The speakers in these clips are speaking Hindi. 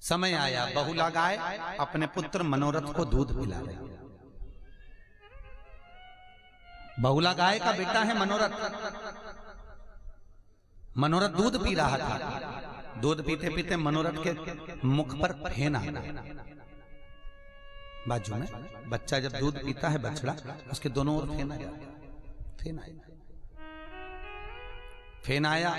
समय आया, बहुला गाय अपने पुत्र मनोरथ को दूध पिला रही। बहुला गाय का बेटा है मनोरथ। मनोरथ दूध पी रहा था। दूध पीते पीते मनोरथ के मुख पर फेन आ गया। बाजू में बच्चा जब दूध पीता है बछड़ा, उसके दोनों ओर फेन आया। फेन आया।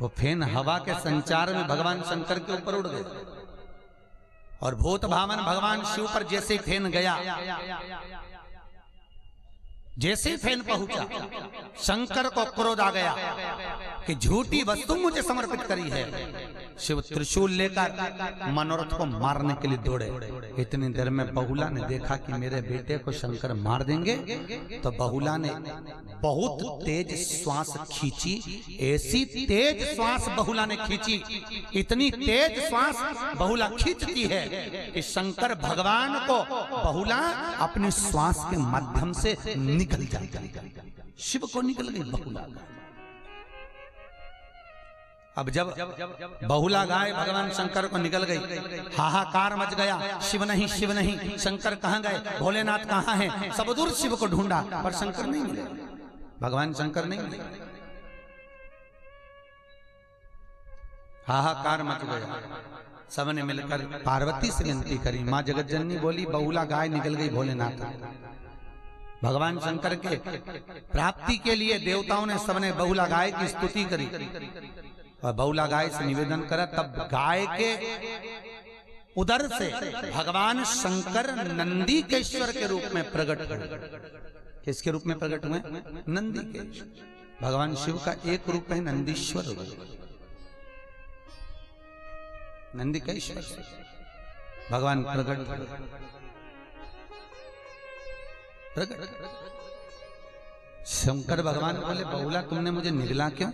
वो फेन हवा के संचार में भगवान शंकर के ऊपर उड़ गए और भूत भावन भगवान शिव पर जैसे ही फेन गया, जैसे ही फेन पहुंचा, शंकर को क्रोध आ गया कि झूठी वस्तु मुझे समर्पित करी है। शिव त्रिशूल लेकर मनोरथ को मारने के लिए दौड़े। इतनी देर में बहुला ने देखा कि मेरे बेटे को शंकर मार देंगे, तो बहुला ने बहुत तेज श्वास खींची। ऐसी तेज श्वास बहुला ने खींची, इतनी तेज श्वास बहुला खींचती है कि शंकर भगवान को बहुला अपने श्वास के माध्यम से निकल जाएगा। शिव को निकल गई बहुला। अब जब बहुला गाय भगवान शंकर को निकल गई, हाहाकार मच गया। शिव नहीं, शिव नहीं, शंकर कहां गए, भोलेनाथ कहां हैं? सब दूर शिव को ढूंढा पर शंकर नहीं मिले, भगवान शंकर नहीं मिले। हाहाकार मच गया। सबने मिलकर पार्वती से विनती करी। मां जगतजननी बोली, बहुला गाय निकल गई भोलेनाथ। भगवान शंकर के प्राप्ति के लिए देवताओं ने सबने बहुला गाय की स्तुति करी और बहुला गाय से निवेदन करा। तब गाय के उदर से भगवान शंकर नंदी के ईश्वर के रूप में प्रकट हुए। किसके रूप में प्रकट हुए? नंदी के। भगवान शिव का एक रूप है नंदीश्वर। नंदी के ईश्वर से भगवान प्रकट। शंकर भगवान बोले, बहुला तुमने मुझे निगला क्यों?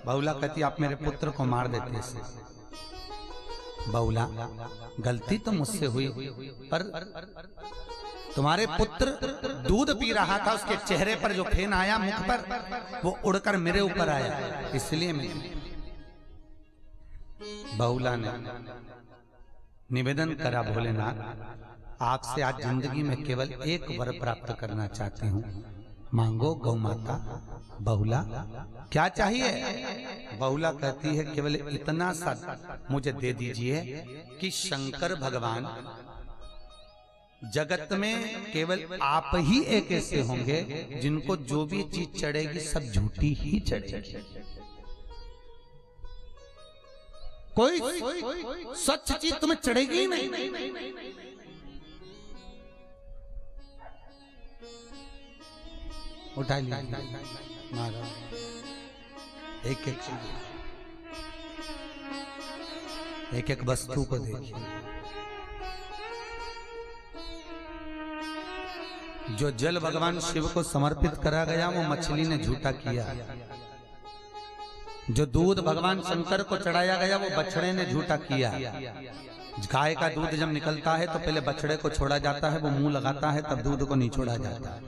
बहुला कहती, आप मेरे पुत्र को मार देते इसे। बहुला, गलती तो मुझसे हुई, पर तुम्हारे पुत्र दूध पी रहा था, उसके चेहरे पर जो फेन आया मुख पर, वो उड़कर मेरे ऊपर आया, इसलिए मैं। बहुला ने निवेदन करा, भोलेनाथ आपसे आज जिंदगी में केवल एक वर प्राप्त करना चाहती हूँ, मांगो गौ माता। बहुला, क्या चाहिए? बहुला कहती है, केवल इतना सा मुझे दे दीजिए कि शंकर भगवान जगत में केवल आप ही एक ऐसे होंगे जिनको जो भी चीज चढ़ेगी सब झूठी ही चढ़ेगी। कोई सच चीज तुम्हें चढ़ेगी ही नहीं। उठा लिया, मारा एक एक चीज, एक एक वस्तु को देखिए। जो जल भगवान शिव को समर्पित करा गया वो मछली ने झूठा किया। जो दूध भगवान शंकर को चढ़ाया गया वो बछड़े ने झूठा किया। गाय का दूध जब निकलता है तो पहले बछड़े को छोड़ा जाता है, वो मुंह लगाता है, तब दूध को नहीं छोड़ा जाता।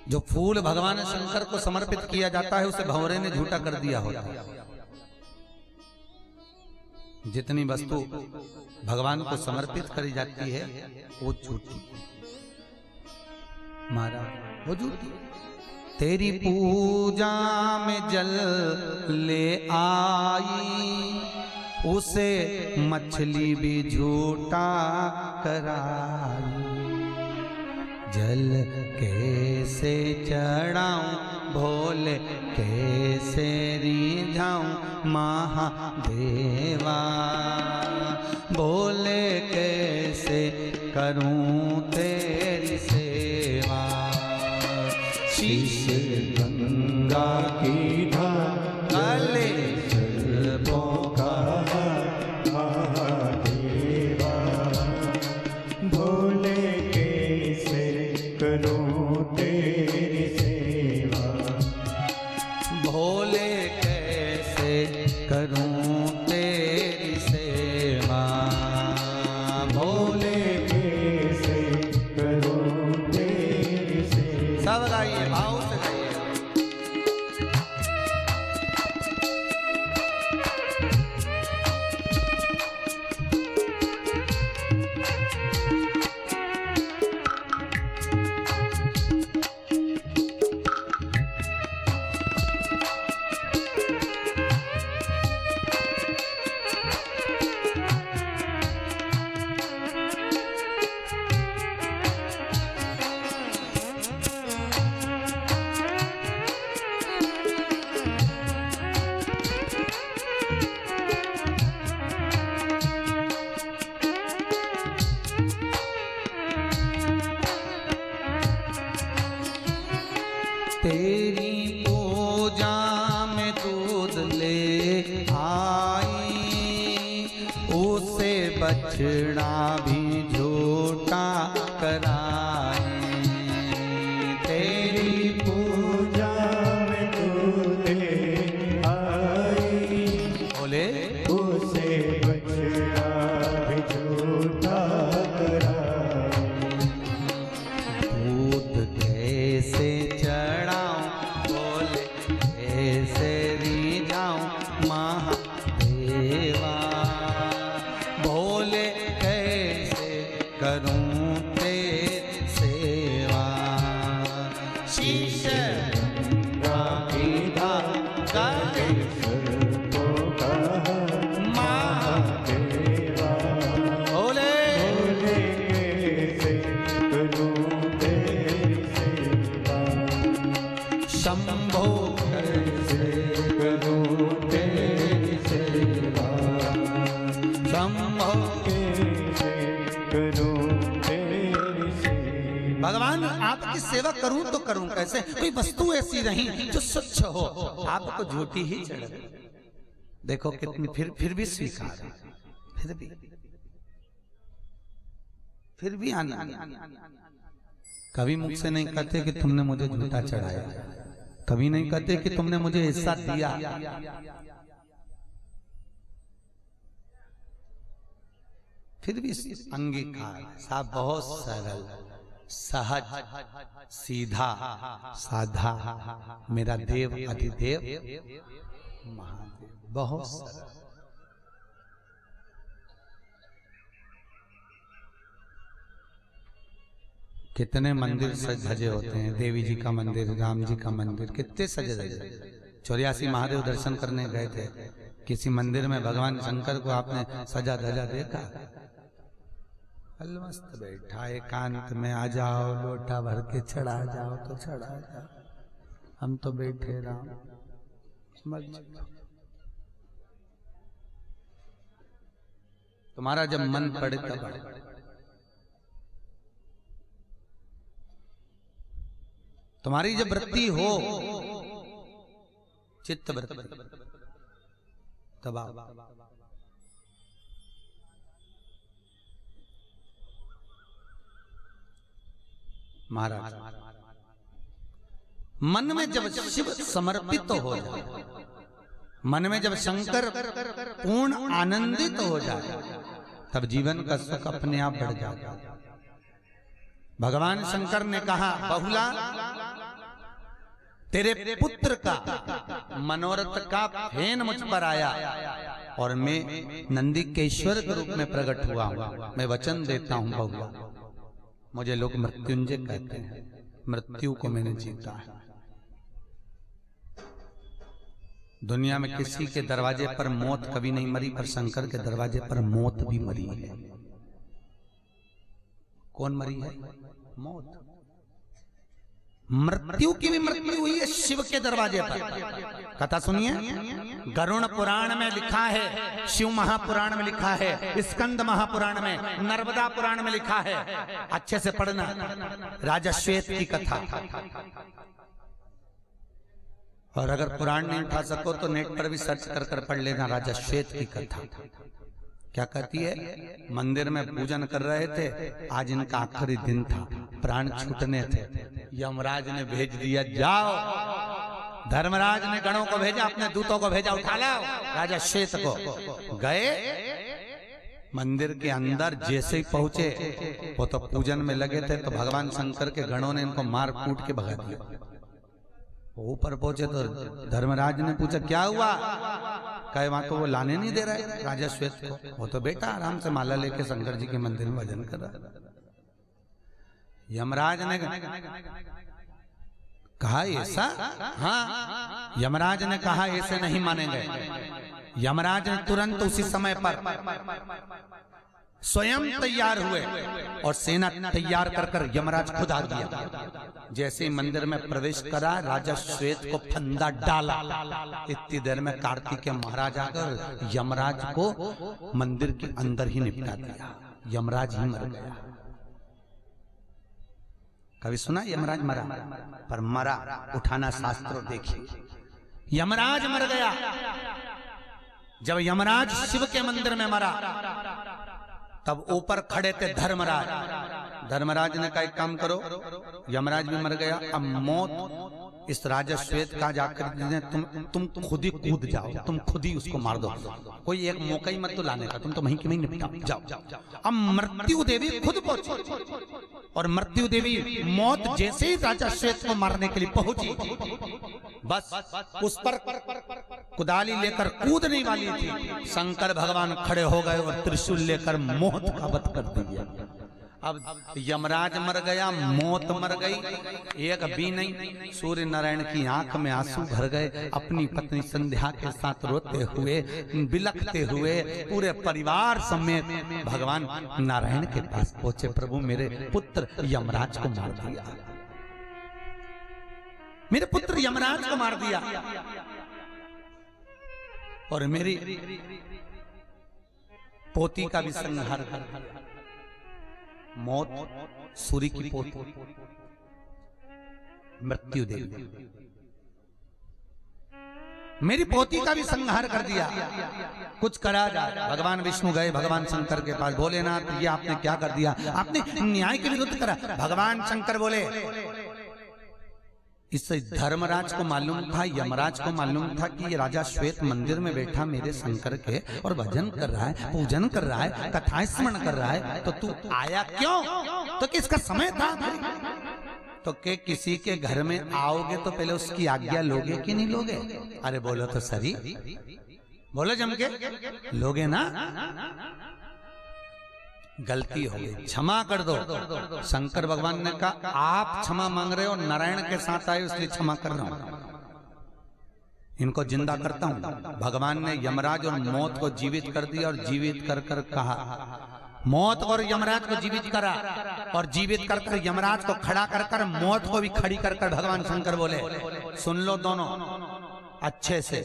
जो फूल भगवान शंकर को समर्पित किया जाता है उसे भंवरे ने झूठा कर दिया होता है। जितनी वस्तु भगवान को समर्पित करी जाती है वो झूठी, मारा वो झूठी। तेरी पूजा में जल ले आई, उसे मछली भी झूठा कराई। जल कैसे चढ़ाऊं भोले, कैसे रिझाऊं महादेवा। भोले कैसे करूं तेरी सेवा। शीश गंगा की ढाले का महादेवा। भोले कैसे करूं तेरी सेवा। भोले कैसे करूं तेरी सेवा। भोले कैसे करूं तेरी सेवा। सब गाइए, भाव से गाइए। बछड़ा भी झूठा कराए, तेरी पूजा में तूने आई, बोले उसे बछड़ा भी झूठा कराए। दूध कैसे चढ़ाऊं, बोले कैसे रिझाऊं महादेवा, बोले कैसे करूं तेरी सेवा, शीश गंगा गाए सबको कहा महादेवा, बोले बोले कैसे करूं तेरी सेवा, शंभो कैसे करूं तेरी सेवा, शंभो। कैसे करूं तेरी सेवा। भगवान आपकी सेवा करूं तो करूं कैसे, कोई वस्तु ऐसी नहीं जो स्वच्छ हो, आपको झूठी ही चढ़। देखो कितनी फिर भी स्वीकार है, फिर भी आनंद। कभी मुझसे नहीं कहते कि तुमने मुझे झूठा चढ़ाया, कभी नहीं कहते कि तुमने मुझे ऐसा दिया, फिर भी अंगीकार। साहब बहुत सरल, सहज, सीधा, साधा, मेरा देव अधिदेव महादेव, बहुत सरल। कितने मंदिर सज धजे होते हैं, देवी जी का मंदिर, राम जी का मंदिर, कितने सजे धजे। 84 महादेव दर्शन करने गए थे, किसी मंदिर में भगवान शंकर को आपने सजा धजा देखा? मस्त बैठा एकांत में, आ जाओ लोटा भर के चढ़ा जाओ तो चढ़ा जाओ, हम तो बैठे राम। तुम्हारा जब मन पड़े तब तुम्हारी जब वृत्ति हो, चित्त वृत्ति, तब महाराज मन में जब शिव समर्पित हो जाए, मन में जब शंकर पूर्ण आनंदित हो जाए, तब जीवन का सुख अपने आप बढ़ जाता है। भगवान शंकर ने कहा, बहुला तेरे पुत्र का मनोरथ का फेन मुझ पर आया और मैं नंदी के ईश्वर के रूप में प्रकट हुआ हूं। मैं वचन देता हूं बहुला, मुझे लोग मृत्युंजय कहते हैं, मृत्यु को मैंने जीता है। दुनिया में किसी के दरवाजे पर मौत कभी नहीं मरी, पर शंकर के दरवाजे पर मौत भी मरी है। कौन मरी है? मौत। मृत्यु की भी मृत्यु हुई है शिव के दरवाजे पर। कथा सुनिए, गरुण पुराण में लिखा है, शिव महापुराण में लिखा है, स्कंद महापुराण में, नर्मदा पुराण में लिखा है। अच्छे से पढ़ना, राजा श्वेत की कथा। और अगर पुराण नहीं उठा सको तो नेट पर भी सर्च कर कर पढ़ लेना, राजा श्वेत की कथा। क्या कहती है? मंदिर में पूजन कर रहे थे, आज इनका आखिरी दिन था, प्राण छूटने थे। यमराज ने भेज दिया, जाओ। धर्मराज ने गणों को भेजा, अपने दूतों को भेजा, उठा लाओ राजा श्वेत को। गए मंदिर के अंदर, जैसे ही पहुंचे वो तो पूजन में लगे थे, तो भगवान शंकर के गणों ने इनको मार कूट के भगा दिया। ऊपर पहुंचे तो धर्मराज ने पूछा, क्या हुआ? कहे, वहां तो वो लाने नहीं दे रहा है राजा श्वेत को। वो तो बेटा आराम से माला लेके शंकर जी के मंदिर में भजन कर रहा है। यमराज ने कहा, ऐसा? हाँ। यमराज ने कहा, ऐसे नहीं मानेंगे। यमराज ने तुरंत उसी समय पर स्वयं तैयार हुए और सेना तैयार कर कर यमराज खुद आ गया। जैसे ही मंदिर में प्रवेश करा, राजा श्वेत को फंदा डाला। इतनी देर में कार्तिकेय महाराज आकर यमराज को मंदिर के अंदर ही निपटा दिया। यमराज ही मर गया। कभी सुना यमराज मरा? पर मरा, उठाना शास्त्रों देखिए। यमराज मर गया। जब यमराज शिव के मंदिर में मरा तब ऊपर खड़े थे धर्मराज। धर्मराज ने कहा एक काम करो, यमराज भी मर गया, अब मौत इस राजा श्वेत का जाकर तुम खुद ही कूद जाओ, तुम खुद ही उसको मार दो, कोई एक मौका ही मत तो लाने का, तुम तो वहीं के वहीं निपटाओ, जाओ। अब मृत्यु देवी खुद पहुंची और मृत्यु देवी मौत जैसे ही राजा श्वेत को मारने के लिए पहुंची, बस उस पर कुदाली लेकर कूदने वाली थी, शंकर भगवान खड़े हो गए और त्रिशूल लेकर मौत का वध कर दिया। अब यमराज मर गया, मौत मर गई, एक भी नहीं। सूर्य नारायण की आंख में आंसू भर गए, अपनी पत्नी संध्या के साथ रोते हुए, बिलखते हुए पूरे परिवार समेत भगवान नारायण के पास पहुंचे। प्रभु मेरे पुत्र यमराज को मार दिया, मेरे पुत्र यमराज को मार दिया, और मेरी पोती का भी संहार कर दिया। मौत सूर्य की पोती मृत्यु देवी, मेरी पोती का भी संहार कर दिया। कुछ करा जाए। भगवान विष्णु गए भगवान शंकर के पास, भोलेनाथ ये आपने क्या कर दिया, आपने न्याय के विरुद्ध करा। भगवान शंकर बोले, इससे धर्मराज को मालूम था, यमराज को मालूम था कि ये राजा श्वेत मंदिर में बैठा मेरे शंकर के और भजन कर रहा है, पूजन कर रहा है, कथाएं स्मरण कर रहा है, तो तू आया क्यों? तो किसका समय था? तो के किसी के घर में आओगे तो पहले उसकी आज्ञा लोगे कि नहीं लोगे? अरे बोलो तो सही, बोलो जम के, लोगे ना? गलती हो गई, क्षमा कर दो। शंकर भगवान ने कहा आप क्षमा मांग रहे हो, नारायण के साथ आए इसलिए क्षमा कर रहा हूं, इनको जिंदा करता हूं। भगवान ने यमराज और मौत को जीवित कर दिया और जीवित कर कर कहा, मौत और यमराज को जीवित करा और जीवित कर कर यमराज को खड़ा कर कर मौत को भी खड़ी कर कर भगवान शंकर बोले, सुन लो दोनों अच्छे से,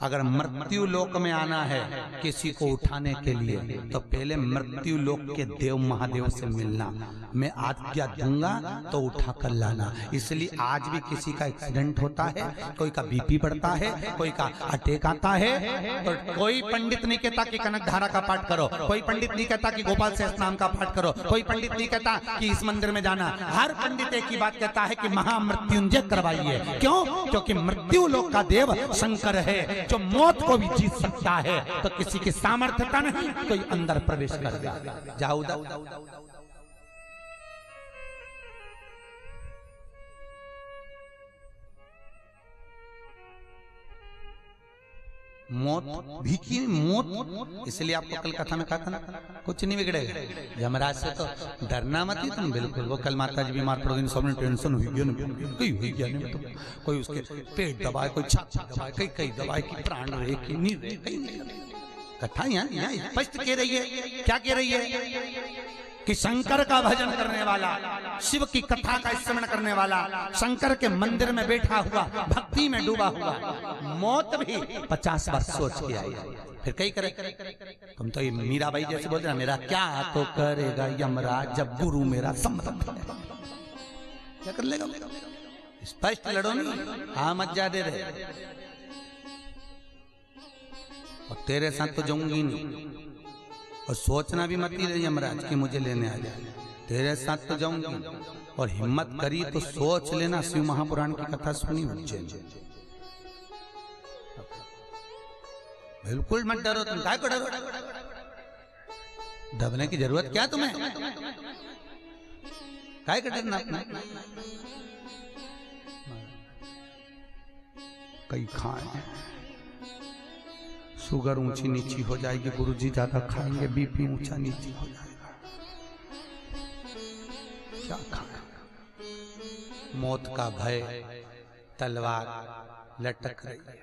अगर मृत्यु लोक में आना है किसी को उठाने के लिए तो पहले मृत्यु लोक के देव महादेव से मिलना, मैं आज्ञा दूंगा तो उठा कर लाना। इसलिए आज भी किसी का एक्सीडेंट होता है, कोई का बीपी बढ़ता है, कोई का अटैक आता है, तो कोई पंडित नहीं कहता कि कनक धारा का पाठ करो, कोई पंडित नहीं कहता कि गोपाल सहस्त्र नाम का पाठ करो, कोई पंडित नहीं कहता कि इस मंदिर में जाना। हर पंडित एक ही बात कहता है कि महामृत्युंजय करवाइए। क्यों? क्योंकि मृत्यु लोक देव शंकर है जो मौत को भी जीत सकता है, तो किसी की सामर्थ्यता नहीं कोई अंदर प्रवेश कर गया। जाओ मौत भी की मौत, इसलिए आपको कल कथा में कहा था ना, कुछ नहीं बिगड़ेगा। यमराज से तो डरना मत ही तुम, बिल्कुल। वो कल माता जी बीमार पड़ गई, सबने टेंशन हुई गया, कोई हुई गया नहीं, तो कोई उसके पेट दबाए, कोई छाती दबाए, कई दबाए कि प्राण रहे कि नहीं रहे, कहीं नहीं। कथा यहाँ स्पष्ट कह रही है, क्या कह रही है कि शंकर का भजन करने वाला, शिव की कथा का स्मरण करने वाला, शंकर के मंदिर में बैठा हुआ, भक्ति में डूबा हुआ, मौत भी 50 बार सोच के आई, फिर कई करे। तुम तो ये मीराबाई जैसे बोल रहे, मेरा क्या तो करेगा यमराज जब गुरु मेरा सम्मत है, क्या कर लेगा? स्पष्ट लड़ो नहीं, हाँ मत जा दे रहे, और तेरे साथ तो जाऊंगी नहीं, और सोचना भी मत ही रही यमराज कि मुझे लेने आ जाए, तेरे साथ तो जाऊंगी। और हिम्मत करी तो सोच लेना, शिव महापुराण की कथा सुनी उज्जैन, बिल्कुल मत डरो। तुम काय को डरो? दबने की जरूरत क्या तुम्हें? काय का डरना? कई खाए, शुगर ऊंची नीची हो जाएगी, गुरुजी ज्यादा खाएंगे, बीपी ऊंचा नीची हो जाएगा, क्या खाएगा? मौत का भय, तलवार लटक रही है,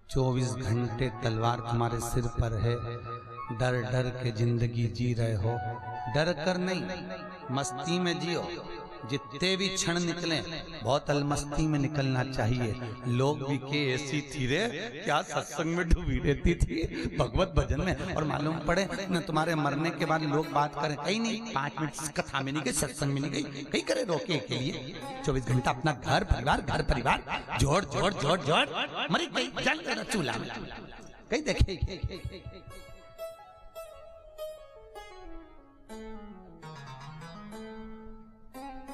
24 घंटे तलवार तुम्हारे सिर पर है, डर डर के जिंदगी जी रहे हो, डर कर नहीं, मस्ती में जियो। जितने भी क्षण निकले बहुत अलमस्ती में निकलना चाहिए। लोग भी के ऐसी थी रे, क्या सत्संग में डूबी रहती थी भगवत भजन में, और मालूम पड़े न तुम्हारे मरने के बाद लोग बात करें, कहीं नहीं, 5 मिनट कथा में नहीं गई, सत्संग में नहीं गई, कहीं करे रोके के लिए 24 घंटा अपना घर परिवार जोड़ मरी गई, जल चूल्हा में कहीं देखे।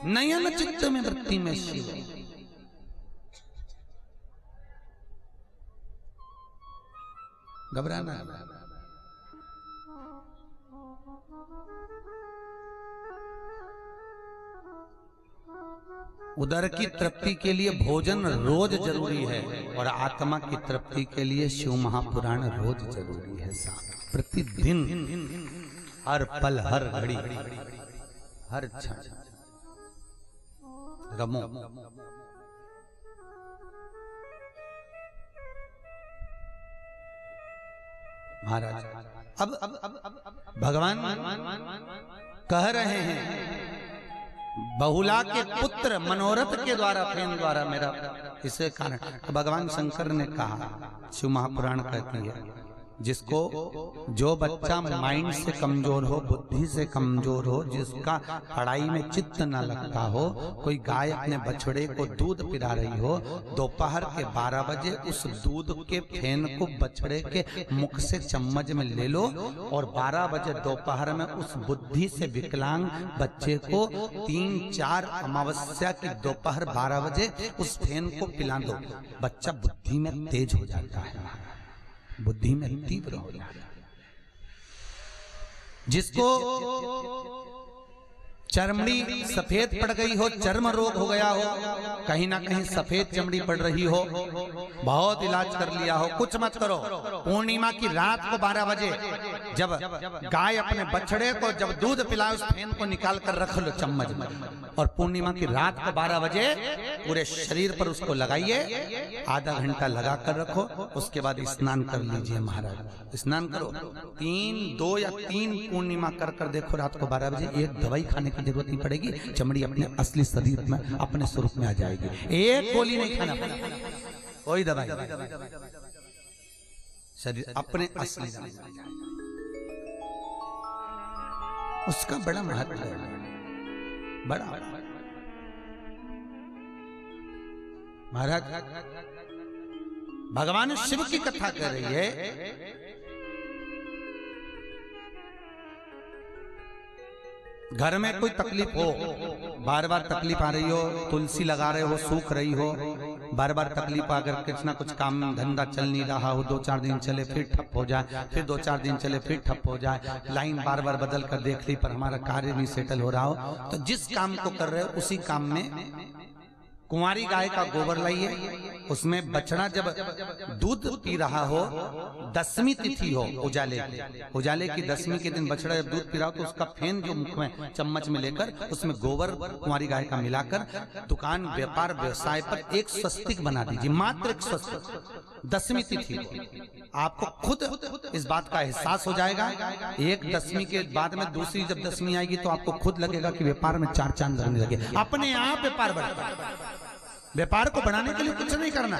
नयन चित्त में वृत्ति में शिव। घबराना। उदर की तृप्ति के लिए भोजन रोज जरूरी है और आत्मा की तृप्ति के लिए शिव महापुराण रोज जरूरी है। प्रतिदिन, हर पल, हर घड़ी, हर क्षण रमो। महाराज अब भगवान कह रहे हैं, बहुला के पुत्र मनोरथ के द्वारा, फेन द्वारा मेरा इसे कारण। भगवान शंकर ने कहा, शिव महापुराण कहती है, जिसको जो बच्चा माइंड से कमजोर हो, बुद्धि से कमजोर हो, जिसका पढ़ाई में चित्त न लगता हो, कोई गाय अपने बछड़े को दूध पिला रही हो, दोपहर के 12 बजे उस दूध के फेन को बछड़े के मुख से चम्मच में ले लो और 12 बजे दोपहर में उस बुद्धि से विकलांग बच्चे को 3-4 अमावस्या की दोपहर 12 बजे उस फेन को पिला दो। बच्चा बुद्धि में तेज हो जाता है, बुद्धि में तीव्र हो जाता है। जिसको चमड़ी सफेद पड़ गई हो, चर्म रोग हो गया हो, कहीं ना कहीं सफेद चमड़ी पड़ रही हो, बहुत इलाज कर लिया हो, कुछ मत करो। पूर्णिमा की रात को 12 बजे जब गाय अपने बछड़े को जब दूध पिलाए, उस फेन को निकाल कर रख लो चम्मच में, और पूर्णिमा की रात को 12 बजे पूरे शरीर पर उसको लगाइए, आधा घंटा लगा कर रखो। उसके बाद स्नान कर लीजिए महाराज, स्नान करो। 2 या 3 पूर्णिमा कर कर देखो, रात को 12 बजे एक दवाई खाने की जरूरत नहीं पड़ेगी, चमड़ी अपने असली शरीर में, अपने स्वरूप में आ जाएगी। एक गोली नहीं खाना पड़ेगा, कोई दवाई, शरीर अपने असली में आ जाएगा। उसका बड़ा महत्व है, बड़ा। महाराज भगवान शिव की कथा कर रही है। घर में कोई तकलीफ हो, बार बार तकलीफ आ रही हो, तुलसी लगा रहे हो, सूख रही हो, बार बार तकलीफ अगर कुछ ना कुछ काम धंधा चल नहीं रहा हो, 2-4 दिन चले फिर ठप हो जाए, फिर 2-4 दिन चले फिर ठप हो जाए, लाइन बार बार बदल कर देख ली पर हमारा कार्य नहीं सेटल हो रहा हो, तो जिस काम को कर रहे हो उसी काम में कुंवारी गाय का गोबर लाइए, उसमें बछड़ा जब दूध पी रहा हो, 10वीं तिथि हो, उजाले की 10वीं के दिन बछड़ा जब दूध पी रहा हो, तो उसका फेन जो मुख में चम्मच में लेकर उसमें गोबर कुंवारी गाय का मिलाकर दुकान व्यापार व्यवसाय पर एक स्वस्तिक बना दीजिए, मात्र एक स्वस्तिक 10वीं तिथि को। आपको खुद इस बात का एहसास हो जाएगा। एक 10वीं के बाद में दूसरी जब 10वीं आएगी तो आपको खुद लगेगा कि व्यापार में 4 चांद लगने लगे, अपने आप व्यापार बढ़ता है। व्यापार को बढ़ाने के लिए कुछ नहीं करना,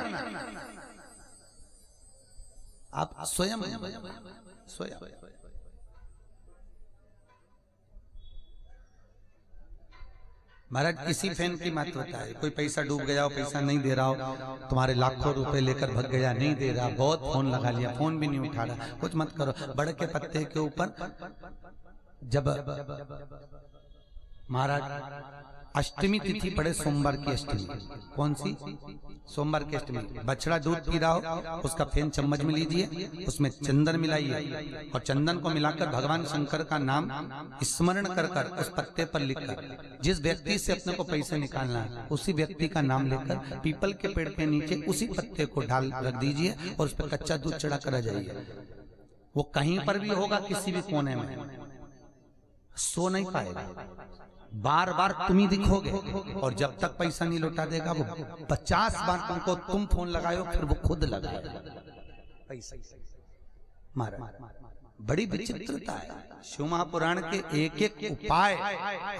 आप स्वयं महाराज इसी फैन की महत्वता है। कोई पैसा डूब गया हो, पैसा नहीं दे रहा हो, तुम्हारे लाखों रुपए लेकर भग गया, नहीं दे रहा, बहुत फोन लगा लिया, फोन भी नहीं उठा रहा, कुछ मत करो। बड़ के पत्ते के ऊपर जब महाराज अष्टमी तिथि पड़े, सोमवार की अष्टमी, कौन सी? सोमवार की अष्टमी, बछड़ा दूध पी रहा हो, उसका फेन चम्मच में लीजिए, उसमें चंदन मिलाइए और चंदन को मिलाकर भगवान शंकर का नाम स्मरण कर कर उस पत्ते पर लिखकर, जिस व्यक्ति से अपने को पैसे निकालना है उसी व्यक्ति का नाम लेकर पीपल के पेड़ के नीचे उसी पत्ते को डाल रख दीजिए और उस पर कच्चा दूध चढ़ा कर आ जाइए। वो कहीं पर भी होगा, किसी भी कोने में, सो नहीं पाएगा, बार बार तुम ही दिखोगे, और जब तक पैसा नहीं लौटा देगा वो 50 बार तुमको तुम फोन लगाओ, फिर वो खुद लगाएगा पैसा। महाराज बड़ी विचित्रता है। शिव महापुराण के एक एक उपाय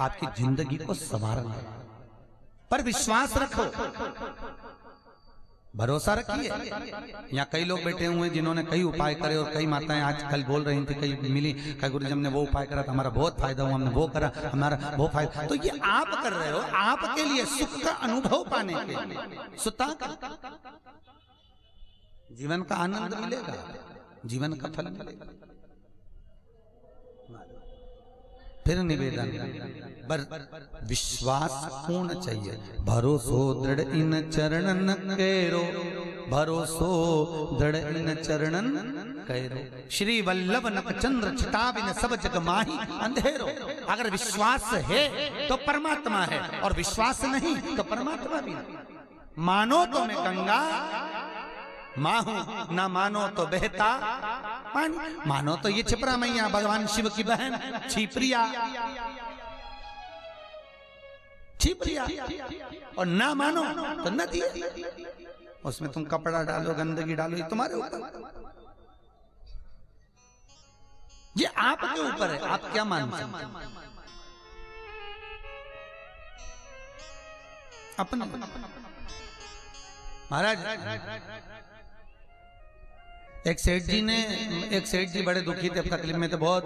आपकी जिंदगी को संवारना, पर विश्वास रखो, भरोसा रखिए। यहाँ कई लोग बैठे हुए हैं जिन्होंने कई उपाय करे, और कई माताएं आज कल बोल रही थी, कई मिली, कई गुरुजी हमने वो उपाय करा था, हमारा बहुत फायदा हुआ, हमने वो करा, हमारा वो फायदा। तो ये आप कर रहे हो आपके लिए, सुख का अनुभव पाने के लिए, सुता जीवन का आनंद मिलेगा, जीवन का फल मिलेगा। फिर निवेदन, विश्वास होना चाहिए। भरोसो दृढ़ इन चरणन केरो, भरोसो दृढ़ इन चरणन केरो। श्री वल्लभ नक चंद्र छिटा बिन सब जग माही अंधेरो। अगर विश्वास है तो परमात्मा है, और विश्वास नहीं तो परमात्मा भी नहीं। मानो तो मैं गंगा माहू, ना मानो तो बहता पानी। मानो तो ये छिपरा मैया भगवान शिव की बहन छिप्रिया, छिप्रिया, और ना मानो तो नदी। उसमें तुम कपड़ा डालो, गंदगी डालो, ये तुम्हारे ऊपर, ये आपके ऊपर है, आप क्या मानते हैं अपने। महाराज एक सेठ जी बड़े दुखी थे, तकलीफ में थे बहुत।